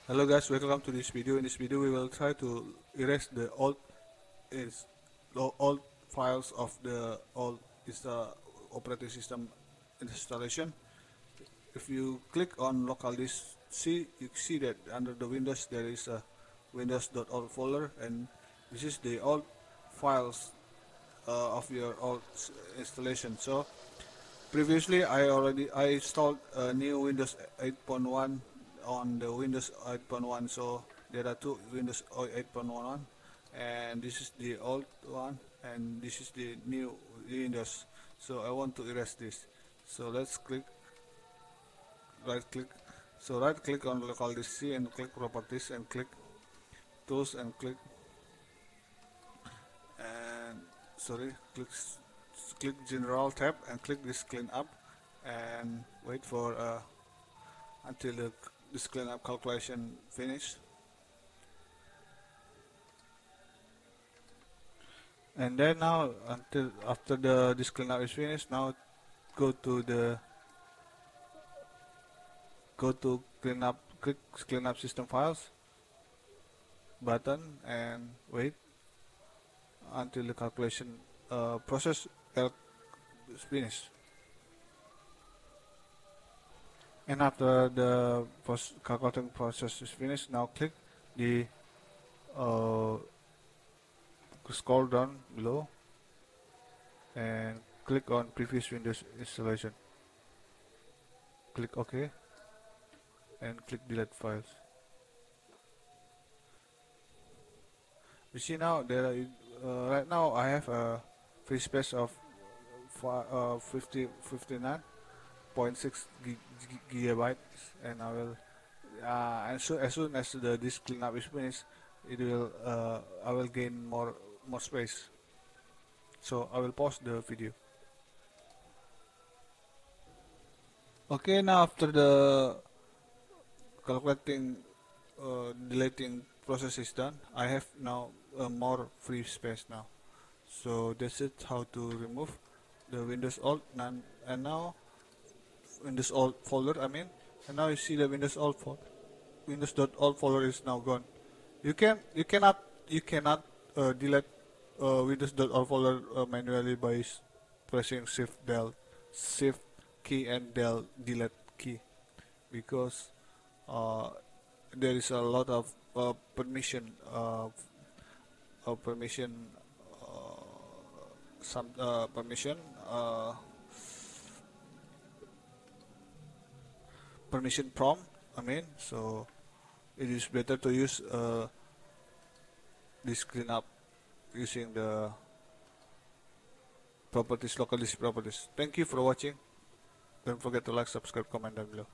Hello guys, welcome to this video. In this video we will try to erase the old files of the old operating system installation. If you click on local disk C, you see that under the Windows there is a Windows.old folder, and this is the old files of your old installation. So previously I installed a new Windows 8.1 on the Windows 8.1, so there are two Windows 8.1, and this is the old one and this is the new Windows. So I want to erase this, so let's right click on local disk C and click properties and click tools and click click general tab and click this clean up and wait for until this cleanup calculation finish. And then now until after this cleanup is finished, now go to click cleanup system files button and wait until the calculation process is finished. And after the calculating process is finished, now click the scroll down below and click on previous Windows installation. Click OK and click delete files. You see now there are, right now I have a free space of 59.6 gigabytes, and I will as soon as the disk cleanup is finished, it will I will gain more space. So I will pause the video. Okay, now after the calculating deleting process is done, I have now more free space now. So that's it, how to remove the Windows.old, and now Windows.old folder, and now you see the Windows.old folder is now gone. You cannot delete Windows.old folder manually by pressing Shift key and Del delete key, because there is a lot of permission permission prompt. So it is better to use this cleanup using the properties, local disk properties. Thank you for watching. Don't forget to like, subscribe, comment down below.